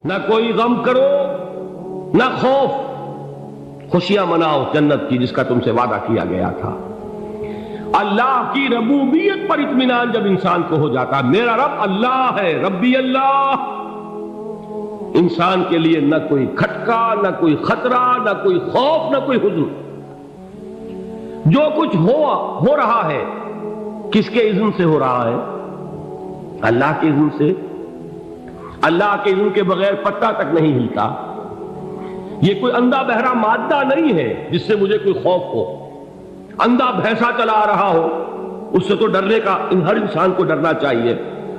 نہ کوئی غم کرو نہ خوف، خوشیاں مناؤ جنت کی جس کا تم سے وعدہ کیا گیا تھا۔ اللہ کی ربوبیت پر اطمینان جب انسان کو ہو جاتا، میرا رب اللہ ہے، ربی اللہ، انسان کے لیے نہ کوئی کھٹکا، نہ کوئی خطرہ، نہ کوئی خوف، نہ کوئی حزن۔ جو کچھ ہو رہا ہے کس کے اذن سے ہو رہا ہے؟ اللہ کے اذن سے۔ اللہ کے اذن کے بغیر پتا تک نہیں ہلتا۔ یہ کوئی اندھا بہرا مادہ نہیں ہے جس سے مجھے کوئی خوف ہو۔ اندھا بھینسا چلا آ رہا ہو اس سے تو ڈرنے کا ہر انسان کو ڈرنا چاہیے،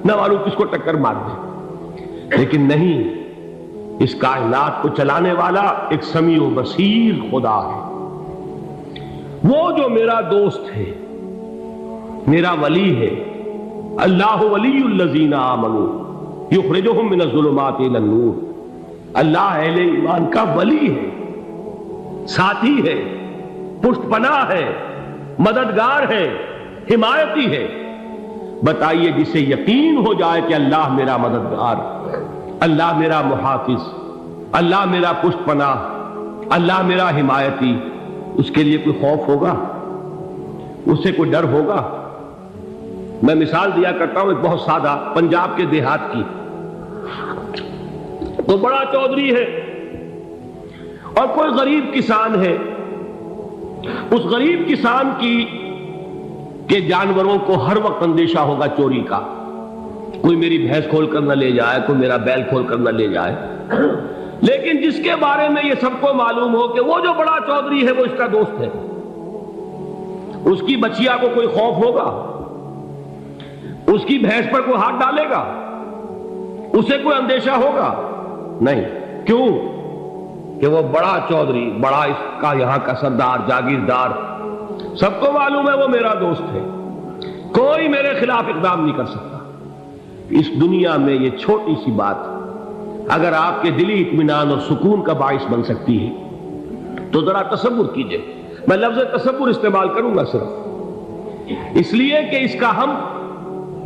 نہ معلوم کس کو ٹکر مار دے۔ لیکن نہیں، اس کائنات کو چلانے والا ایک سمیع و بصیر خدا ہے۔ وہ جو میرا دوست ہے، میرا ولی ہے۔ اللہ ولی الذین آمنوا یخرجہم من الظلمات الی النور۔ اللہ اہل ایمان کا ولی ہے، ساتھی ہے، پشت پناہ ہے، مددگار ہے، حمایتی ہے۔ بتائیے جسے یقین ہو جائے کہ اللہ میرا مددگار، اللہ میرا محافظ، اللہ میرا پشت پناہ، اللہ میرا حمایتی، اس کے لیے کوئی خوف ہوگا؟ اس سے کوئی ڈر ہوگا؟ میں مثال دیا کرتا ہوں ایک بہت سادہ، پنجاب کے دیہات کی۔ تو بڑا چودھری ہے اور کوئی غریب کسان ہے۔ اس غریب کسان کے جانوروں کو ہر وقت اندیشہ ہوگا چوری کا، کوئی میری بھینس کھول کر نہ لے جائے، کوئی میرا بیل کھول کر نہ لے جائے۔ لیکن جس کے بارے میں یہ سب کو معلوم ہو کہ وہ جو بڑا چودھری ہے وہ اس کا دوست ہے، اس کی بچیا کو کوئی خوف ہوگا؟ اس کی بھینس پر کوئی ہاتھ ڈالے گا؟ اسے کوئی اندیشہ ہوگا؟ نہیں۔ کیوں؟ کہ وہ بڑا چودھری، بڑا اس کا یہاں کا سردار، جاگیردار، سب کو معلوم ہے وہ میرا دوست ہے، کوئی میرے خلاف اقدام نہیں کر سکتا۔ اس دنیا میں یہ چھوٹی سی بات اگر آپ کے دلی اطمینان اور سکون کا باعث بن سکتی ہے تو ذرا تصور کیجئے۔ میں لفظ تصور استعمال کروں گا صرف اس لیے کہ اس کا ہم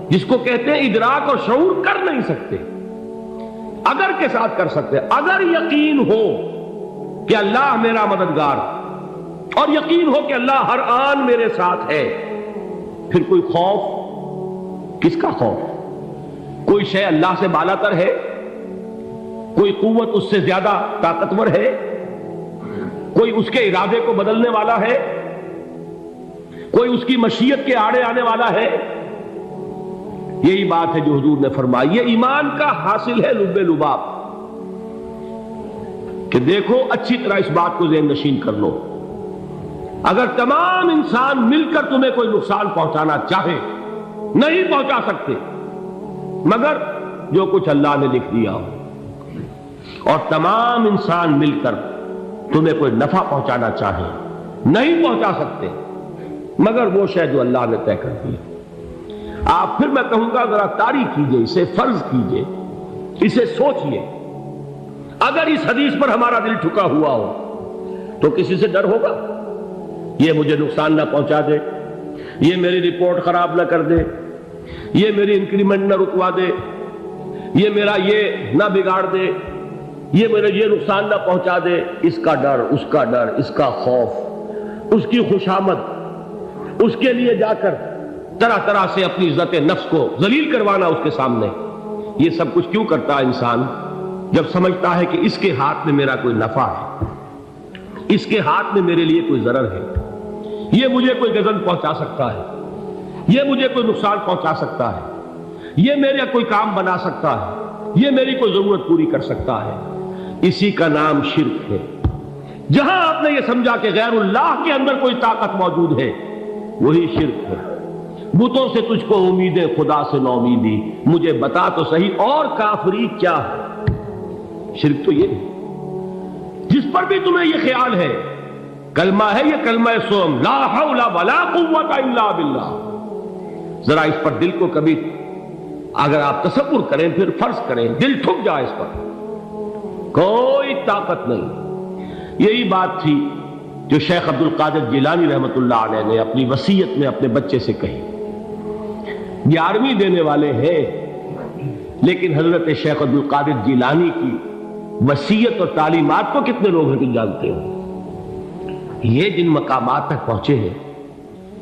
جس کو کہتے ہیں ادراک اور شعور کر نہیں سکتے، اگر کے ساتھ کر سکتے۔ اگر یقین ہو کہ اللہ میرا مددگار اور یقین ہو کہ اللہ ہر آن میرے ساتھ ہے، پھر کوئی خوف؟ کس کا خوف؟ کوئی شے اللہ سے بالاتر ہے؟ کوئی قوت اس سے زیادہ طاقتور ہے؟ کوئی اس کے ارادے کو بدلنے والا ہے؟ کوئی اس کی مشیت کے آڑے آنے والا ہے؟ یہی بات ہے جو حضور نے فرمائی۔ یہ ایمان کا حاصل ہے لب لباب، کہ دیکھو اچھی طرح اس بات کو ذہن نشین کر لو، اگر تمام انسان مل کر تمہیں کوئی نقصان پہنچانا چاہے نہیں پہنچا سکتے، مگر جو کچھ اللہ نے لکھ دیا ہو، اور تمام انسان مل کر تمہیں کوئی نفع پہنچانا چاہے نہیں پہنچا سکتے، مگر وہ شے جو اللہ نے طے کر دی۔ آپ پھر میں کہوں گا ذرا طاری کیجئے، اسے فرض کیجئے، اسے سوچئے۔ اگر اس حدیث پر ہمارا دل ٹھکا ہوا ہو تو کسی سے ڈر ہوگا؟ یہ مجھے نقصان نہ پہنچا دے، یہ میری رپورٹ خراب نہ کر دے، یہ میری انکریمنٹ نہ رکوا دے، یہ میرا یہ نہ بگاڑ دے، یہ میرے یہ نقصان نہ پہنچا دے۔ اس کا ڈر، اس کا ڈر، اس کا خوف، اس کی خوشامد، اس کے لیے جا کر طرح طرح سے اپنی عزت نفس کو ذلیل کروانا اس کے سامنے، یہ سب کچھ کیوں کرتا ہے انسان؟ جب سمجھتا ہے کہ اس کے ہاتھ میں میرا کوئی نفع ہے، اس کے ہاتھ میں میرے لیے کوئی ضرر ہے، یہ مجھے کوئی غضب پہنچا سکتا ہے، یہ مجھے کوئی نقصان پہنچا سکتا ہے، یہ میرا کوئی کام بنا سکتا ہے، یہ میری کوئی ضرورت پوری کر سکتا ہے، اسی کا نام شرک ہے۔ جہاں آپ نے یہ سمجھا کہ غیر اللہ کے اندر کوئی طاقت موجود ہے، وہی شرک ہے۔ بتوں سے تجھ کو امیدیں، خدا سے نومیدی، مجھے بتا تو صحیح اور کافری کیا ہے؟ شرک تو یہ ہے۔ جس پر بھی تمہیں یہ خیال ہے، کلمہ ہے یہ کلمہ سوم، لا حول ولا قوت الا باللہ، ذرا اس پر دل کو کبھی اگر آپ تصور کریں، پھر فرض کریں، دل ٹھک جائے اس پر، کوئی طاقت نہیں۔ یہی بات تھی جو شیخ عبد القادر جیلانی رحمۃ اللہ علیہ نے اپنی وصیت میں اپنے بچے سے کہی۔ 11ویں دینے والے ہیں، لیکن حضرت شیخ عبد القادر جیلانی کی وصیت اور تعلیمات کو کتنے لوگ ہیں تم جانتے ہو؟ یہ جن مقامات تک پہنچے ہیں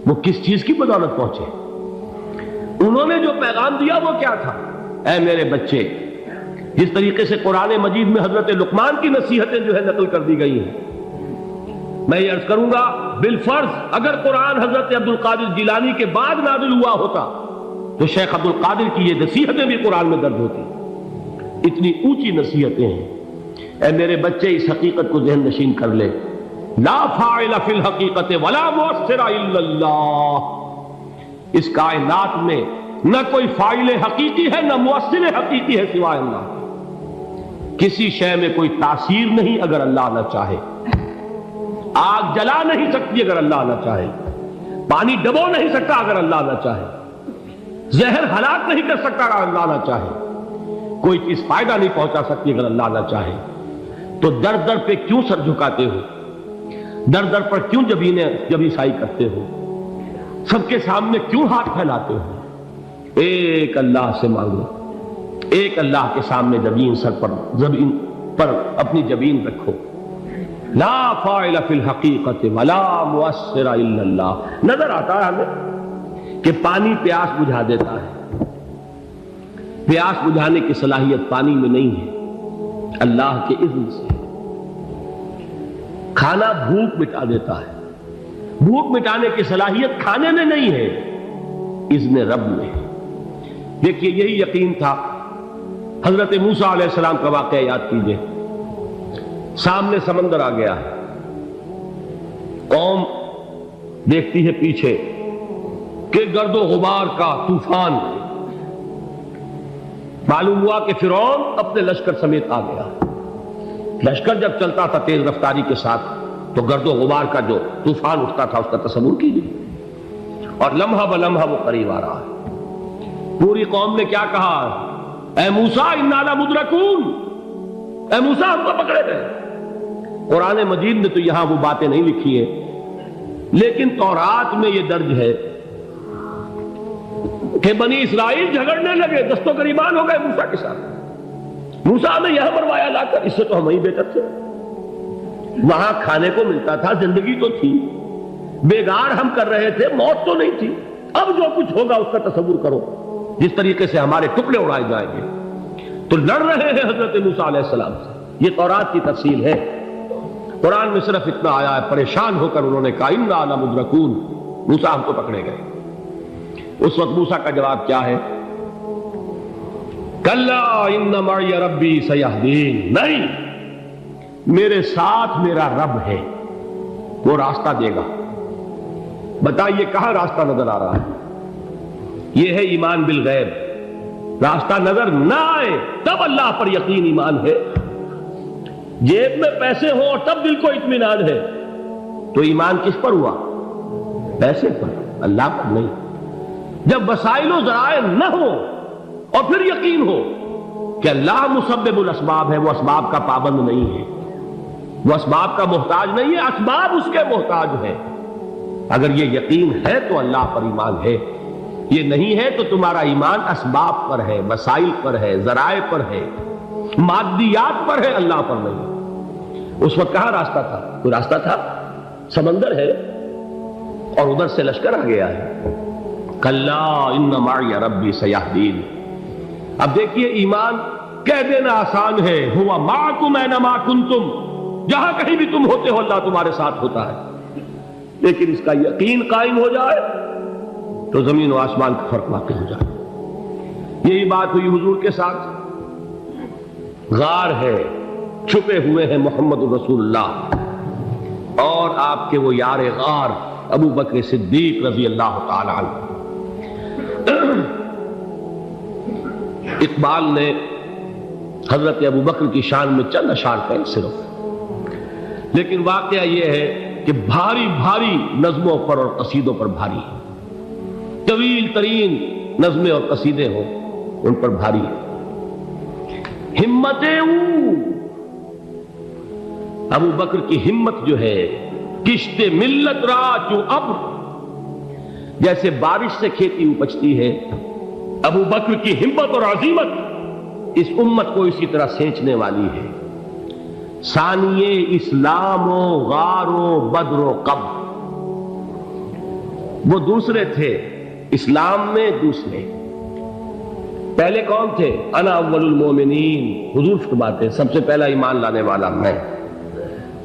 وہ کس چیز کی بدولت پہنچے؟ انہوں نے جو پیغام دیا وہ کیا تھا؟ اے میرے بچے، جس طریقے سے قرآن مجید میں حضرت لقمان کی نصیحتیں جو ہے نقل کر دی گئی ہیں، میں یہ عرض کروں گا بالفرض اگر قرآن حضرت عبد القادر جیلانی کے بعد نازل ہوا ہوتا تو شیخ عبد القادر کی یہ نصیحتیں بھی قرآن میں درج ہوتی۔ اتنی اونچی نصیحتیں ہیں۔ اے میرے بچے، اس حقیقت کو ذہن نشین کر لے، لا فاعل فی الحقیقت ولا مؤثر الا اللہ۔ اس کائنات میں نہ کوئی فاعل حقیقی ہے نہ مؤثر حقیقی ہے سوائے اللہ۔ کسی شے میں کوئی تاثیر نہیں اگر اللہ نہ چاہے۔ آگ جلا نہیں سکتی اگر اللہ نہ چاہے، پانی ڈبو نہیں سکتا اگر اللہ نہ چاہے، زہر ہلاک نہیں کر سکتا اگر اللہ نہ چاہے، کوئی چیز فائدہ نہیں پہنچا سکتی اگر اللہ نہ چاہے۔ تو در در پہ کیوں سر جھکاتے ہو؟ در در پر کیوں جبیں سائی کرتے ہو؟ سب کے سامنے کیوں ہاتھ پھیلاتے ہو؟ ایک اللہ سے مانگو، ایک اللہ کے سامنے زمین پر اپنی جبین رکھو۔ لا فاعل فی الحقیقت ولا مؤثر الا اللہ۔ نظر آتا ہے ہمیں کہ پانی پیاس بجھا دیتا ہے، پیاس بجھانے کی صلاحیت پانی میں نہیں ہے، اللہ کے اذن سے۔ کھانا بھوک مٹا دیتا ہے، بھوک مٹانے کی صلاحیت کھانے میں نہیں ہے، اذن رب میں۔ دیکھیے یہی یقین تھا حضرت موسیٰ علیہ السلام کا واقعہ یاد کیجئے۔ سامنے سمندر آ گیا ہے، قوم دیکھتی ہے پیچھے کہ گرد و غبار کا طوفان، معلوم ہوا کہ فرعون اپنے لشکر سمیت آ گیا۔ لشکر جب چلتا تھا تیز رفتاری کے ساتھ تو گرد و غبار کا جو طوفان اٹھتا تھا اس کا تصور کیجیے، اور لمحہ بلمحہ وہ قریب آ رہا ہے۔ پوری قوم نے کیا کہا؟ اے موسیٰ انا لمدرکون، اے موسیٰ ہم کو پکڑے گئے۔ قرآن مجید نے تو یہاں وہ باتیں نہیں لکھی ہیں، لیکن تورات میں یہ درج ہے کہ بنی اسرائیل جھگڑنے لگے، دست و گریبان ہو گئے موسیٰ کے ساتھ۔ موسیٰ ہمیں یہاں مروایا لا کر، اس سے تو ہم ہی بہتر تھے، وہاں کھانے کو ملتا تھا، زندگی تو تھی، بیگار ہم کر رہے تھے، موت تو نہیں تھی۔ اب جو کچھ ہوگا اس کا تصور کرو، جس طریقے سے ہمارے ٹکڑے اڑائے جائیں گے۔ تو لڑ رہے ہیں حضرت موسیٰ علیہ السلام سے، یہ تورات کی تفصیل ہے۔ قرآن میں صرف اتنا آیا ہے، پریشان ہو کر انہوں نے کہا انا لمدرکون، موسیٰ ہم کو پکڑے گئے۔ اس وقت موسیٰ کا جواب کیا ہے؟ کلا ان معی ربی سیہدین، نہیں، میرے ساتھ میرا رب ہے، وہ راستہ دے گا۔ بتائیے کہاں راستہ نظر آ رہا ہے؟ یہ ہے ایمان بالغیب۔ راستہ نظر نہ آئے تب اللہ پر یقین ایمان ہے۔ جیب میں پیسے ہوں اور تب دل کو اطمینان ہے تو ایمان کس پر ہوا؟ پیسے پر، اللہ پر نہیں۔ جب وسائل و ذرائع نہ ہو اور پھر یقین ہو کہ اللہ مسبب الاسباب ہے، وہ اسباب کا پابند نہیں ہے، وہ اسباب کا محتاج نہیں ہے، اسباب اس کے محتاج ہے۔ اگر یہ یقین ہے تو اللہ پر ایمان ہے، یہ نہیں ہے تو تمہارا ایمان اسباب پر ہے، وسائل پر ہے، ذرائع پر ہے، مادیات پر ہے، اللہ پر نہیں۔ اس وقت کہاں راستہ تھا؟ کوئی راستہ تھا؟ سمندر ہے اور ادھر سے لشکر آ گیا ہے۔ کلا ان معی ربی سیہدین۔ اب دیکھیے ایمان کہہ دینا آسان ہے، ہوا معکم اینما کنتم، جہاں کہیں بھی تم ہوتے ہو اللہ تمہارے ساتھ ہوتا ہے، لیکن اس کا یقین قائم ہو جائے تو زمین و آسمان کا فرق واقع ہو جائے۔ یہی بات ہوئی حضور کے ساتھ۔ غار ہے، چھپے ہوئے ہیں محمد رسول اللہ اور آپ کے وہ یار غار ابو بکر صدیق رضی اللہ تعالی عنہ۔ اقبال نے حضرت ابو بکر کی شان میں چند اشعار کہیں صرف، لیکن واقعہ یہ ہے کہ بھاری بھاری نظموں پر اور قصیدوں پر بھاری ہے، طویل ترین نظمیں اور قصیدے ہوں ان پر بھاری ہے۔ ہمتیں ابو بکر کی ہمت جو ہے، کشت ملت را جو ابر، جیسے بارش سے کھیتی اپجتی ہے، ابو بکر کی ہمت اور عزیمت اس امت کو اسی طرح سینچنے والی ہے۔ ثانیے اسلام و غار و بدر و قبر، وہ دوسرے تھے اسلام میں، دوسرے پہلے کون تھے؟ انا اول المومنین، حضور فرماتے ہیں سب سے پہلا ایمان لانے والا میں،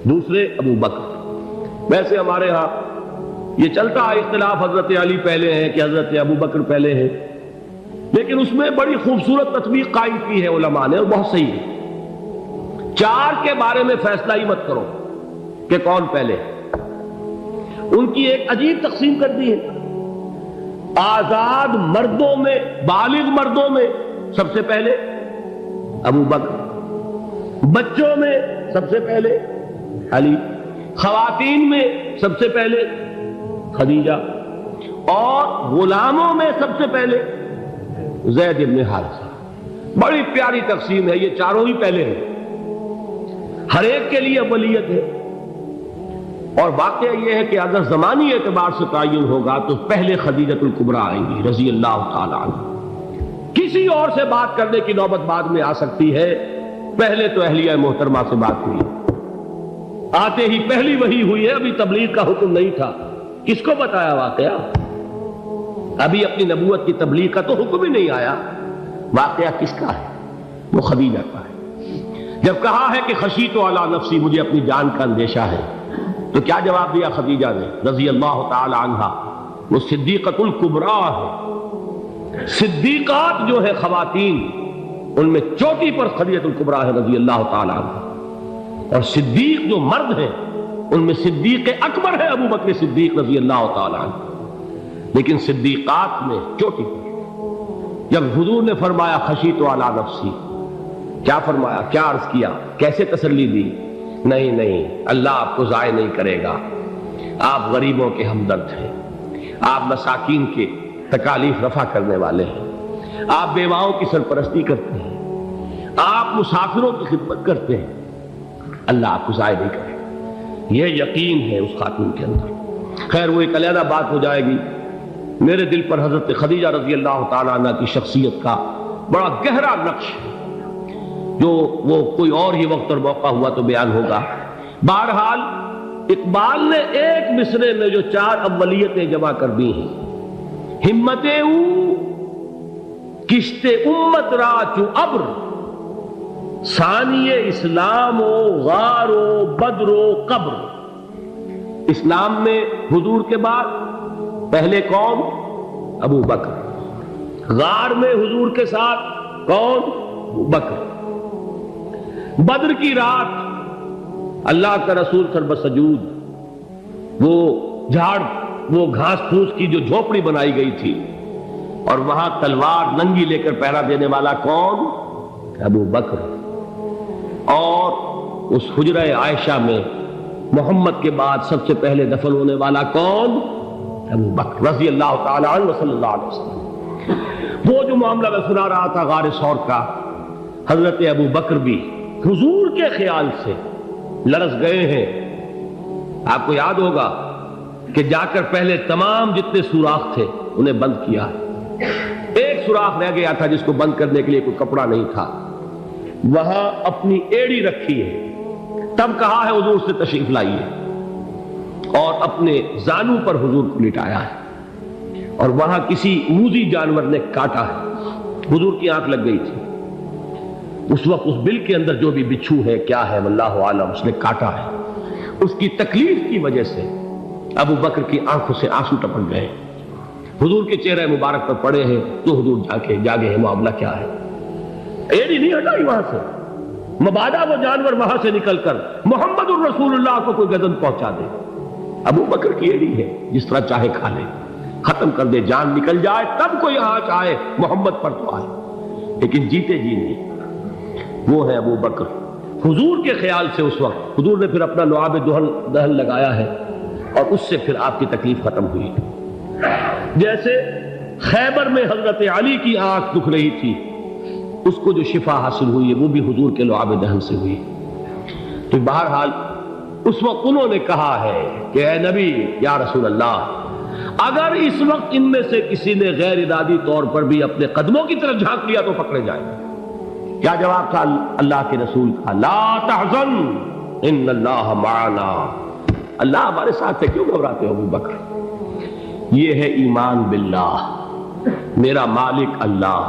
دوسرے ابو بکر۔ ویسے ہمارے ہاں یہ چلتا ہے اختلاف، حضرت علی پہلے ہیں کہ حضرت ابو بکر پہلے ہیں، لیکن اس میں بڑی خوبصورت تطبیق قائم کی ہے علماء نے، اور بہت صحیح ہے۔ چار کے بارے میں فیصلہ ہی مت کرو کہ کون پہلے، ان کی ایک عجیب تقسیم کر دی ہے۔ آزاد مردوں میں، بالغ مردوں میں سب سے پہلے ابو بکر، بچوں میں سب سے پہلے علی، خواتین میں سب سے پہلے خدیجہ، اور غلاموں میں سب سے پہلے زید بن حارثہ۔ بڑی پیاری تقسیم ہے، یہ چاروں ہی پہلے ہیں، ہر ایک کے لیے اولیت ہے۔ اور واقعہ یہ ہے کہ اگر زمانی اعتبار سے تعین ہوگا تو پہلے خدیجۃ الکبریٰ آئیں گی رضی اللہ تعالی عنہ۔ کسی اور سے بات کرنے کی نوبت بعد میں آ سکتی ہے، پہلے تو اہلیہ محترمہ سے بات ہوئی، آتے ہی پہلی وحی ہوئی ہے، ابھی تبلیغ کا حکم نہیں تھا۔ کس کو بتایا واقعہ؟ ابھی اپنی نبوت کی تبلیغ کا تو حکم ہی نہیں آیا۔ واقعہ کس کا ہے؟ وہ خدیجہ کا ہے۔ جب کہا ہے کہ خشیت علی نفسی، مجھے اپنی جان کا اندیشہ ہے، تو کیا جواب دیا خدیجہ نے رضی اللہ تعالی عنہا؟ وہ صدیقۃ الکبریٰ ہے۔ صدیقات جو ہے خواتین، ان میں چوٹی پر خدیجۃ الکبریٰ ہے رضی اللہ تعالی عنہا، اور صدیق جو مرد ہیں ان میں صدیق اکبر ہے ابو بکر صدیق رضی اللہ تعالی عنہ، لیکن صدیقات میں چوٹی پر۔ جب حضور نے فرمایا خشیت علی نفسی، کیا فرمایا؟ کیا عرض کیا؟ کیسے تسلی دی؟ نہیں نہیں، اللہ آپ کو ضائع نہیں کرے گا، آپ غریبوں کے ہمدرد ہیں، آپ مساکین کے تکالیف رفع کرنے والے ہیں، آپ بیواؤں کی سرپرستی کرتے ہیں، آپ مسافروں کی خدمت کرتے ہیں، اللہ آپ کو ضائع نہیں کرے گا۔ یہ یقین ہے اس خاتون کے اندر۔ خیر وہ ایک علیحدہ بات ہو جائے گی۔ میرے دل پر حضرت خدیجہ رضی اللہ تعالی عنہ کی شخصیت کا بڑا گہرا نقش ہے، جو وہ کوئی اور ہی وقت اور موقع ہوا تو بیان ہوگا۔ بہرحال اقبال نے ایک مصرے میں جو چار اولیتیں جمع کر دی ہیں، ہمت او کشت امت را چو ابر، ثانی اسلام و غار و بدر و قبر۔ اسلام میں حضور کے بعد پہلے کون؟ ابو بکر۔ غار میں حضور کے ساتھ کون؟ ابو بکر۔ بدر کی رات اللہ کا رسول سر بسجود، وہ گھاس پھوس کی جو جھوپڑی بنائی گئی تھی، اور وہاں تلوار ننگی لے کر پہرا دینے والا کون؟ ابو بکر۔ اور اس حجرہ عائشہ میں محمد کے بعد سب سے پہلے دفن ہونے والا کون؟ ابو بکر رضی اللہ تعالی عنہ صلی اللہ علیہ وسلم۔ وہ جو معاملہ میں سنا رہا تھا غار ثور کا، حضرت ابو بکر بھی حضور کے خیال سے لرز گئے ہیں۔ آپ کو یاد ہوگا کہ جا کر پہلے تمام جتنے سوراخ تھے انہیں بند کیا، ایک سوراخ رہ گیا تھا جس کو بند کرنے کے لیے کوئی کپڑا نہیں تھا، وہاں اپنی ایڑی رکھی ہے، تب کہا ہے حضور سے تشریف لائیے، اور اپنے زانو پر حضور کو لٹایا ہے، اور وہاں کسی موذی جانور نے کاٹا ہے، حضور کی آنکھ لگ گئی تھی، اس وقت اس بل کے اندر جو بھی بچھو ہے کیا ہے واللہ عالم، اس نے کاٹا ہے، اس کی تکلیف کی وجہ سے ابو بکر کی آنکھوں سے آنسو ٹپک گئے، حضور کے چہرے مبارک پر پڑے ہیں، تو حضور جاگے ہیں، معاملہ کیا ہے؟ ایڑی نہیں ہٹائی وہاں سے، مبادا وہ جانور وہاں سے نکل کر محمد الرسول اللہ کو کوئی گزن پہنچا دے، ابو بکر کی ایڑی ہے، جس طرح چاہے کھا لے، ختم کر دے، جان نکل جائے تب کوئی آنچ آئے، محمد پر تو آئے، لیکن جیتے جی نہیں۔ وہ ہے ابو بکر حضور کے خیال سے۔ اس وقت حضور نے پھر اپنا لعاب دہن لگایا ہے، اور اس سے پھر آپ کی تکلیف ختم ہوئی۔ جیسے خیبر میں حضرت علی کی آنکھ دکھ رہی تھی، اس کو جو شفا حاصل ہوئی ہے وہ بھی حضور کے لعاب دہن سے ہوئی۔ تو بہرحال اس وقت انہوں نے کہا ہے کہ اے نبی یا رسول اللہ، اگر اس وقت ان میں سے کسی نے غیر ارادی طور پر بھی اپنے قدموں کی طرف جھانک لیا تو پکڑے جائیں، کیا جواب تھا اللہ کے رسول کا؟ لا تحزن ان اللہ معنا، اللہ ہمارے ساتھ ہے، کیوں گھبراتے ہو ابو بکر؟ یہ ہے ایمان باللہ، میرا مالک اللہ